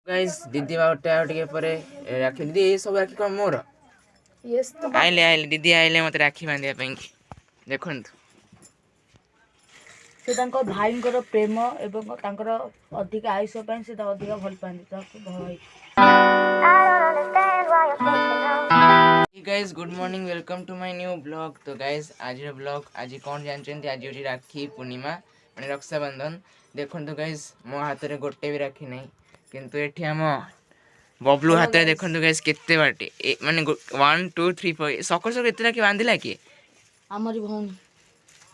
Guys दीदी बाटे आ टिके परे राखी दीदी ए सब राखी कोन मोर यस तो आइले आइले दीदी आइले मते राखी बांधिया ପାଇଁ देखंतु से तांको भाईंकर प्रेम एवं तांकर अधिक आयुष ପାଇଁ से अधिक भल पानी ताको भाई। Guys good morning welcome to my new blog. तो गाइस आज ब्लॉग आज कौन जानते आज होची राखी पूर्णिमा माने रक्षाबंधन। देखंतु गाइस मो हाथ रे गोटे भी राखी नहीं किंतु एठी हम बबलू हाथ रे देखंतु गाइस केते बाटे माने 1 2 3 4 सकर सकर एते राखी बांधिला कि हमर भौनी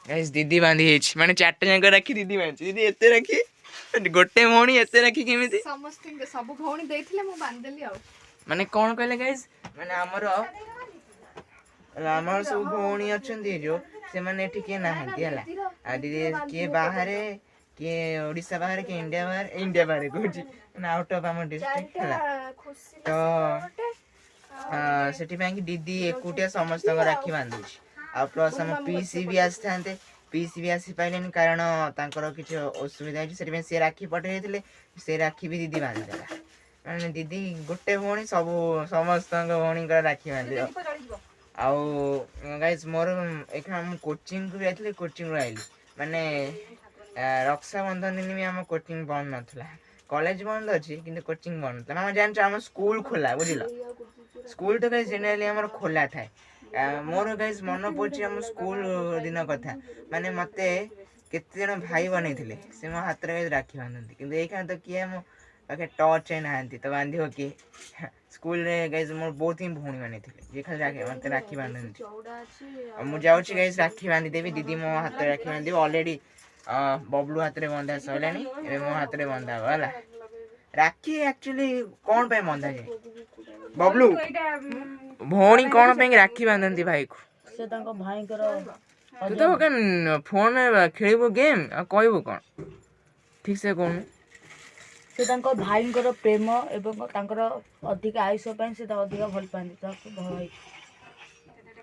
गाइस दीदी बांधी हेच माने चारटे जंग राखी दीदी बांधी दीदी एते राखी गोटे भौणी एते राखी केमिति समस्त सब भौणी देथिले मु बांधली आ माने कोन कहले गाइस माने हमर सब भौणी अछंती जो से माने एठी के ना हंती हला आ दीदी के बाहर के ओडिसा बाहर के इंडिया बाहर कोची ना आउट ऑफ हमर डिस्ट्रिक्ट हला तो सेठी बैंक दीदी एकुटिया समस्त राखी बांधी आ प्लस हम पीसी भी आसते पीसी भी आसी पाइलेन कारण तांकर किछ असुविधा है सेठी से राखी पठे हेतले से राखी भी दीदी बांधी देला माने दीदी गोटे भौणी सब समस्त भौणी का राखी बांधी आउ गाइस मोर एखा हम कोचिंग को जाइले कोचिंग आइली माने रक्षाबंधन दिन में हम कोचिंग बंद नथला कॉलेज बंद अछि किंतु कोचिंग बंद नथला हम जान हम स्कूल खोला बुझिलो स्कूल तो गाइस जनरली हमर खोला थाए मोर गाइस मन पड़छि हम स्कूल दिन कथा माने मते केते जण भाई बनेथिले से मो हाथ रे राखी बांधती किंतु एखा तो किए मो पाखे टच है नांती तो बांधियो कि स्कूल रे गाइस मोर बहुत ही भौणी माने थिले जे खाली राखी मते राखी बांधती मु जाउछि गाइस राखी बांधी देबी दीदी मो हाथ रे राखी बांधी ऑलरेडी बबलू हाथ रे बंधा सइलानी ए मो हाथ रे बंधा होला राखी एक्चुअली कोन पे बंधा जाय बबलू भौणी कोन पे राखी बांधती भाई को से तांको भाईंकर तू तो कन फोन खेलिबो गेम आ कहबो कोन ठीक से कोन से तांको भाईंकर प्रेम एवं तांकर अधिक आयुष ପାଇଁ से अधिक भल पानी ताको भाई।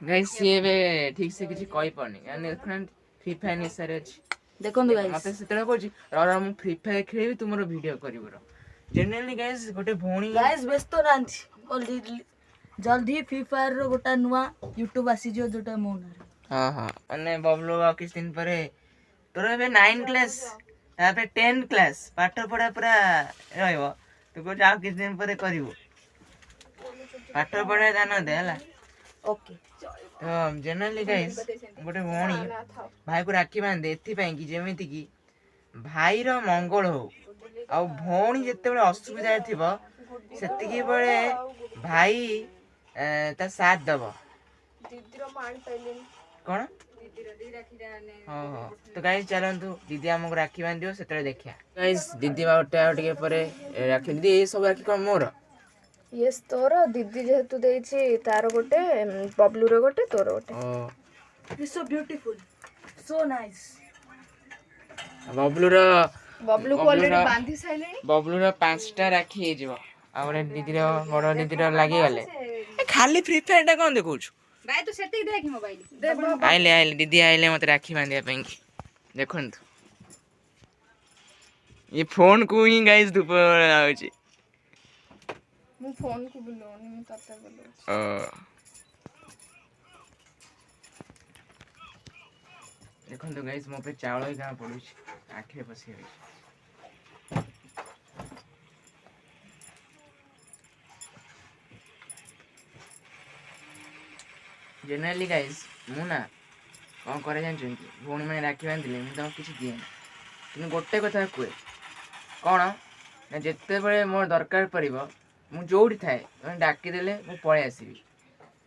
गाइस ये बे ठीक से किछि कहि पड़नी यानी फ्री फायर निसारे अछि देखंतु गाइस मते सेतला कहछि रा मु फ्री फायर खेलिबी तुमरो वीडियो करिवरो जनरली गाइस गोटे भौणी गाइस व्यस्त नांती जल्दी फ्री फायर रो गोटा नुवा यूट्यूब आसी जो जोटा मोन हां हां माने बबलू आ किछ दिन परे तोरा बे 9 क्लास या पे 10 क्लास पाठ पढा पूरा रहइबो तू को जाओ किछ दिन परे करिवो पाठ पढा ध्यान दे हला ओके। तो जनरली गाइस गोटे भौणी भाई को राखी बांधे एथि पई कि जेमिति कि भाई रो मंगल हो आ भौणी जत्ते बळे असुविधा थिबो सेतिकी बळे भाई ता साथ दबो दीदी रो मान पइलेन कोन दीदी रो दी राखी दाने हां तो गाइस चलंतु दीदी हमको राखी बांधियो सेतले देखिया गाइस दीदी बाटे आ टिके परे राखी दीदी ए सब राखी कोन मोर यस तोर दीदी जेहेतु देछि तार गोटे बबलू रो गोटे तोर गोटे ओ it's so beautiful so nice Bablu रो बबलू को ऑलरेडी बांधी साइलेनी बबलू रो 5टा राखी हे जिवो आ रे दीदी रो बड़ दीदी रो लागि गले खाली फ्री फायर टा कोन देखौछु भाई तू सेति देखि मोबाइल दे आइले आइले दीदी आइले मते राखी बांधिया ପାଇଁ देखंतु ये फोन को ही गाइस धूप आउची मु फोन को बोलोनी मु तते बोलो देखंतु गाइस मो पे चावल ही गां पडुची आखे पसी होई जनरली गाइस मु ना कौन करे जानछन भौणी माने राखी बांधिले मु तो किछि दिए किन गोटे कथा कुए कोन ना जत्ते बेले मोर दरकार पड़िबो मु जोड़ी थाए तने डाकी देले मु पळे आसीबी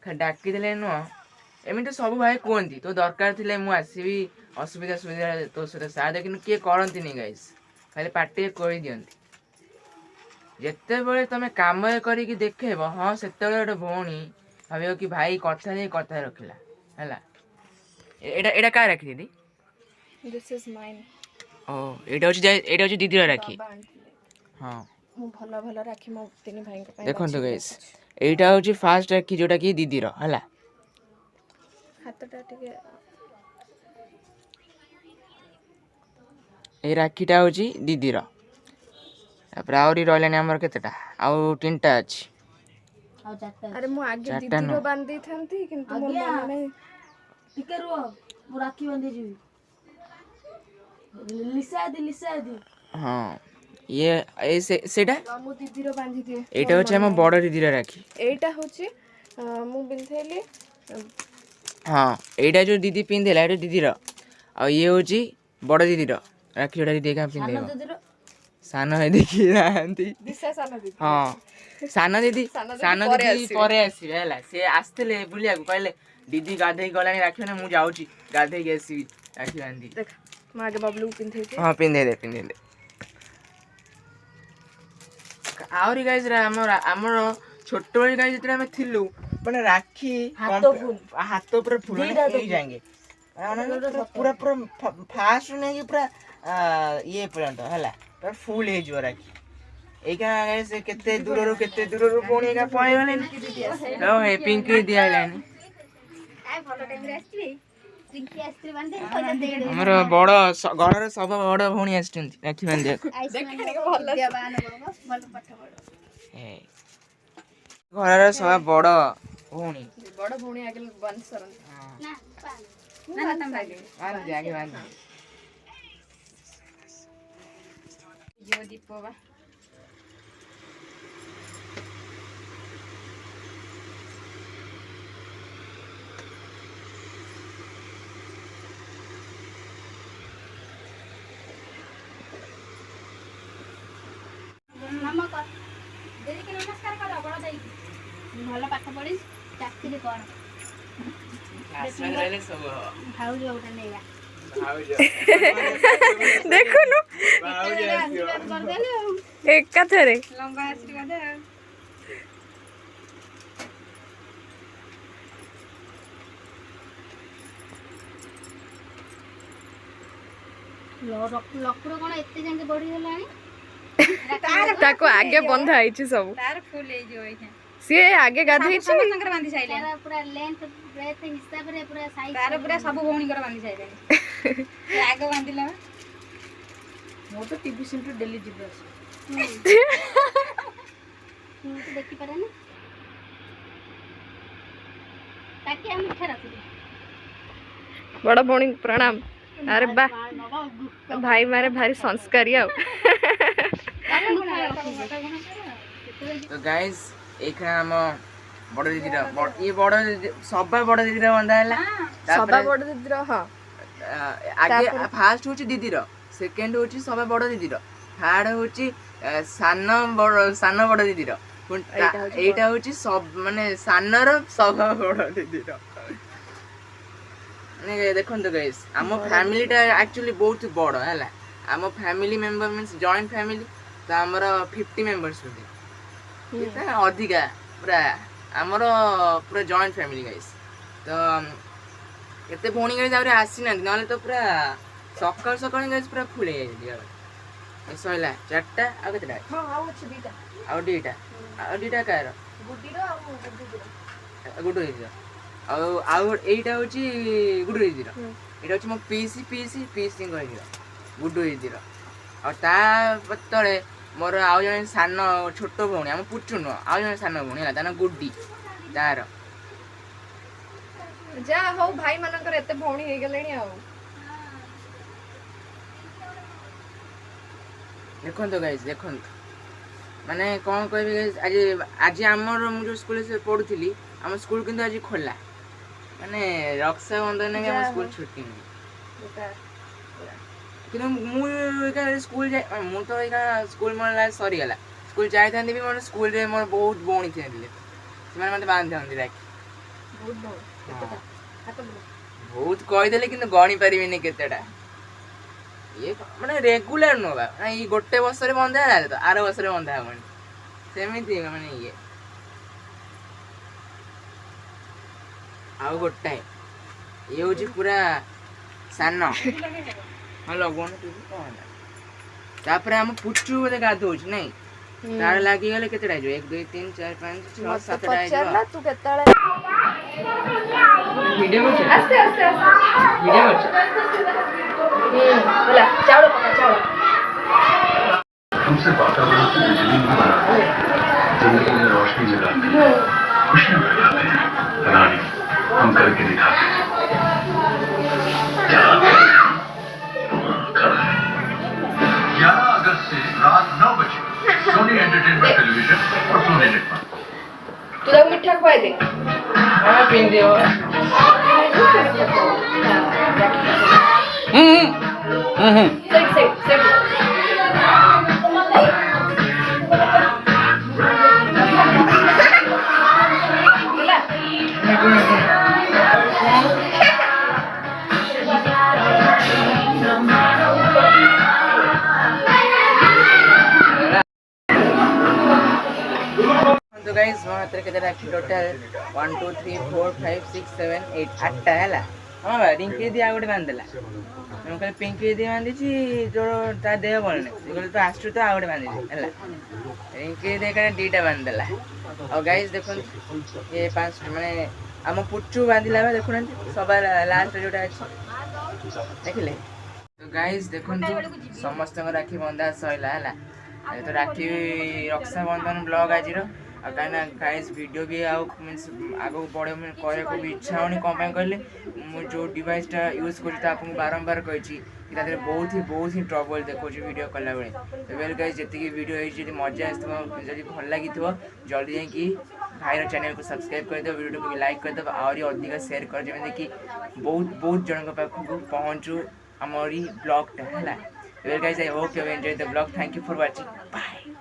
खा डाकी देले न एमिन तो सब भाई कोंती तो दरकार थिले मु आसीबी असुविधा सुविधा तो सते साथ किन के करंती नि गाइस खाली पाटे कोइ दियंती जत्ते बेले तमे काम करी कि देखेबो हां सेते बेले गोटे भौणी भाबियो कि भाई कथा नै कथा रखिला हला एडा एडा का राखी दीदी दिस इज माइन ओ एडा होची दीदी राखी हां मु भलो भलो राखी मो तिनी भाई के देखंतु गाइस एटा होची फास्ट राखी जोटा कि दीदी रो हला हातटा टिके ए राखीटा होची दीदी रो ତାପରେ ଆହୁରି ରହିଲାନି ଆମର କେତେଟା ଆଉ 3ଟା ଅଛି। ଆଉ 4ଟା ଆରେ ମୁଁ ଆଗେ ଚାରିଟା ଦିଦିର ନୁହଁ। ବାନ୍ଧି ଦେଇଥାନ୍ତି କିନ୍ତୁ ମୋର ଆଜ୍ଞା। ମନେ ନାହିଁ। ଟିକେ ରୁହ ମୁଁ ରାକ୍ଷୀ ବାନ୍ଧି ଯିବି। ଲିସା ଦିଦି ହଁ ଇଏ ସେଇଟା ମୁଁ ଦିଦିର ବାନ୍ଧି ଦିଏ। ଏଇଟା ହଉଛି ଆମ ବଡ଼ ଦିଦିର ରାକ୍ଷୀ। ଏଇଟା ହଉଛି ମୁଁ ପିନ୍ଧେଇଲି। ହଁ ଏଇଟା ଯୋଉ ଦିଦି ପିନ୍ଧିଲା ଏଇଟା ଦିଦିର ଆଉ ଇଏ ହଉଛି ବଡ଼ ଦିଦିର ରାକ୍ଷୀ। ଯୋଉଟା ଦିଦି ଏକା ସାନ ପିନ୍ଧେଇବ। ଦିଦିର ସାନ ଦିଦି କି ନାହାନ୍ତି। ଦିଶା ସାନ ଦିଦି। ହଁ ସାନ ଦିଦି ପରେ ଦିଦି ଆସିବେ। ପରେ ଆସିବେ ହେଲା। ସେ ଆସିଥିଲେ ବୁଲିବାକୁ କହିଲେ ଦିଦି ଗାଧେଇକି ଗଲାଣି ରାକ୍ଷୀ ବାନ୍ଧିବାକୁ, ମୁଁ ଯାଉଛି ଗାଧେଇକି ଆସିବି ରାକ୍ଷୀ ବାନ୍ଧି। ଦେଖ ମୁଁ ଆଗେ ବବଲୁକୁ ପିନ୍ଧେଇଛି। ହଁ ପିନ୍ଧେଇଦେ। ଆହୁରି ଗାଇସ୍ ଆମର ଛୋଟବେଳେ ଗାଇସ୍ ଯେତେବେଳେ ଆମେ ଥିଲୁ ମାନେ ରାକ୍ଷୀ ହାତ ଫୁଲ। ହାତ ପୁରା ଫୁଲ ମାନେ ଦିଟା ହାତ ଏଇ ଯାଏଁ ପୁରା ଫାଷ୍ଟ ନେଇକି ପୁରା ଇଏ ପର୍ଯ୍ୟନ୍ତ ହେଲା ପୁରା ଫୁଲ ହେଇଯିବ ରାକ୍ଷୀ। ଏଇକା ସେ କେତେ ଦୂରରୁ ପୁଣି ଏକା ପଳେଇଗଲେଣି। ପିଙ୍କି ଦିଆ ହେଲାଣି। ଆମର ବଡ ଘରର ସବା ବଡ ଭଉଣୀ ଆସିଛନ୍ତି ରାକ୍ଷୀ ବାନ୍ଧିବାକୁ। ଘରର ସବା ବଡ ଭଉଣୀ। ବଡ ଭଉଣୀ ଆଗେ ବାନ୍ଧି ସାରନ୍ତି। ଦୀପ ବା ନମସ୍କାର କର ବଡ ଦେଇକି। ଭଲ ପାଠ ପଢି ଚାକିରି କର। ଭାଉଜ ଗୋଟେ ନେଇଗା। ଦେଖୁନୁ ଏକାଥରେ ଲମ୍ବା ଆଶୀର୍ବାଦ ଆଉ। ଲକୁର କଣ ଏତେ ଯାକେ ବଢିଗଲାଣି? ତାକୁ ଆଗେ ବନ୍ଧା ହେଇଛି ସବୁ। ତାର ଫୁଲ ହେଇଯିବ ଏଇଟା। ସିଏ ଆଗେ ଗାଧେଇଛି। ସମସ୍ତଙ୍କର ବାନ୍ଧି ସାଇଲେଣି। ତାର ପୁରା ଲେନ୍ଥ ବ୍ରେଥ ହିସାବରେ ପୁରା ସାଇଜ। ତାର ପୁରା ସବୁ ଭଉଣୀଙ୍କର ବାନ୍ଧି ସାଇଲେଣି। ସେ ଆଗ ବାନ୍ଧିଲା ବା। ମୁଁ ତ ଟିଭି ସେଣ୍ଟର ଡେଲି ଯିବା ଆସିବା। ମୁଁ ତ ଦେଖିପାରେନି। ତାକି ଆମେ ମିଠା ରଖିଦେ। ବଡ ଭଉଣୀ ପ୍ରଣାମ। ଆରେ ବା ଭାଇ ମାରେ ଭାରି ସଂସ୍କାରୀ ଆଉ। ତ ଗାଇସ୍ ଏଇଖା ଆମ ବଡ ଦିଦିର ଇଏ ବଡ ଦିଦି ସବା ବଡ ଦିଦିର ବନ୍ଧା ହେଲା। ସବା ବଡ ଦିଦିର ହଁ। ଆଗେ ଫାଷ୍ଟ ହଉଛି ଦିଦିର, ସେକେଣ୍ଡ ହଉଛି ସବା ବଡ ଦିଦିର, ଥାର୍ଡ ହଉଛି ସାନ ବଡ ଦିଦିର, ଏଇଟା ହଉଛି ମାନେ ସାନର ସବା ବଡ ଦିଦିର। ମାନେ ଦେଖନ୍ତୁ ଗାଇସ୍ ଆମ ଫ୍ୟାମିଲିଟା ଆକ୍ଚୁଆଲି ବହୁତ ବଡ ହେଲା। ଆମ family member means joint family. ତ ଆମର 50 ମେମ୍ବର୍ସ ବୋଧେ ଅଧିକା ପୁରା ଆମର ପୁରା ଜଏଣ୍ଟ ଫ୍ୟାମିଲି ଗାଇସ୍। ତ ଏତେ ଭଉଣୀ ଗାଇସ୍ ଆହୁରି ଆସିନାହାନ୍ତି, ନହେଲେ ତ ପୁରା ସକାଳୁ ଗାଇସ୍ ପୁରା ଫୁଲ ହେଇଯାଇଥିଲା। ସଇଲା 4ଟା ଆଉ କେତେଟା? ଆଉ ଅଛି 2ଟା। ଆଉ ଦିଟା କାହାର? ଗୁଡୁ ଦିଦିର। ଆଉ ଏଇଟା ହଉଛି ଗୁଡୁ ଦିଦିର। ଏଇଟା ହଉଛି ମୋ ପିଇସିଙ୍କ ଦିଦିର ଗୁଡୁ ଦିଦିର। ଆଉ ତା ତଳେ ମୋର ଆଉ ଜଣେ ସାନ ଛୋଟ ଭଉଣୀ, ଆମ ପୁଚୁ ନୁହଁ, ଆଉ ଜଣେ ସାନ ଭଉଣୀ ହେଲା, ତା ନାଁ ଗୁଡି। ତାର ଯାହା ହଉ ଭାଇ ମାନଙ୍କର ଏତେ ଭଉଣୀ ହେଇଗଲେଣି ଆଉ। ଦେଖନ୍ତୁ ଗାଇସ୍ ଦେଖନ୍ତୁ ମାନେ କଣ କହିବି ଗାଇସ୍, ଆଜି ଆମର ମୁଁ ଯୋଉ ସ୍କୁଲରେ ପଢୁଥିଲି ଆମ ସ୍କୁଲ କିନ୍ତୁ ଆଜି ଖୋଲା, ମାନେ ରକ୍ଷାବନ୍ଧନ ଆମ ସ୍କୁଲ ଛୁଟି ନାହିଁ। କିନ୍ତୁ ମୁଁ ତ ଏଇକା ସ୍କୁଲ ମୋର ସରିଗଲା। ସ୍କୁଲ ଯାଇଥାନ୍ତି ବି ମୋର ସ୍କୁଲରେ ମୋର ବହୁତ ଭଉଣୀ ଥିଲେ, ସେମାନେ ମତେ ବାନ୍ଧିଥାନ୍ତି ରାକ୍ଷୀ। ବହୁତ କହିଦେଲେ କିନ୍ତୁ ଗଣି ପାରିବିନି କେତେଟା। ଇଏ ମାନେ ରେଗୁଲାର ନୁହଁ ବା, ଏଇ ଗୋଟେ ବର୍ଷରେ ବନ୍ଧା ହେଲା ତ ଆର ବର୍ଷରେ ବନ୍ଧା ହବନି, ସେମିତି ମାନେ ଇଏ। ଆଉ ଗୋଟାଏ ଇଏ ହଉଛି ପୁରା ସାନ। ହଁ ଲଗଉନ ତାପରେ ଆମ ପୁଚୁ ବୋଧେ ଗାଧଉଛି ନାଇଁ, ତାର ଲାଗିଗଲେ କେତେଟା ହେଇଯିବ? 1 2 3 4 5 6 7ଟା ହେଇଯିବ। ତୁ କେତେବେଳେ ଭିଡିଓ କରୁଛ? ଭିଡିଓ କରୁଛ? ହେଲା ଚାଉଳ ପକା ଚାଉଳ। हमसे वातावरण की बिजली भी बनाते हैं, जिंदगी में रोशनी जगाते हैं, खुशियां फैलाते हैं। रानी, हम करके दिखाते हैं। क्या कर 11 अगस्त से रात 9 बजे सोनी एंटरटेनमेंट टेलीविजन और सोनी नेटवर्क। तुला मिठा खुआई दे हाँ पिन दियो सेट सेट सेट तो गाइस मात्र केते राखी टोटल 1 2 3 4 5 6 7 8 8टा हैला हां बा रिंकी दी आगोटे बांधला हम कहले पिंकी दी बांधी छी जो ता देह बोलने कहले तो आस्ट्रो तो आगोटे बांधी हैला रिंकी दे कने दीटा बांधला और गाइस देखो ये पांच माने हम पुच्चू बांधिला बा देखो सब लास्ट जोटा अछि देखले तो गाइस देखो समस्त राखी बंधा सइला हैला तो राखी रक्षा बंधन ब्लॉग आज कहीं गाइस वीडियो भी मीन्स आगे बढ़े करे को भी इच्छा होनी कौन कहले जो डिवाइसटा यूज कर बारंबार कही बहुत ही ट्रबल देखो वीडियो कला बेले तो वेल गाइस जी वीडियो है मजा आसो भल लगी जल्दी जाकि भाईर चैनल को सब्सक्राइब करदे वीडियो को भी लाइक करदे और अधिक शेयर कर जमी कि बहुत जन पाखक पहुँचू आमरी ब्लॉगटा है well guys I hope you enjoy the blog thank you for watching bye.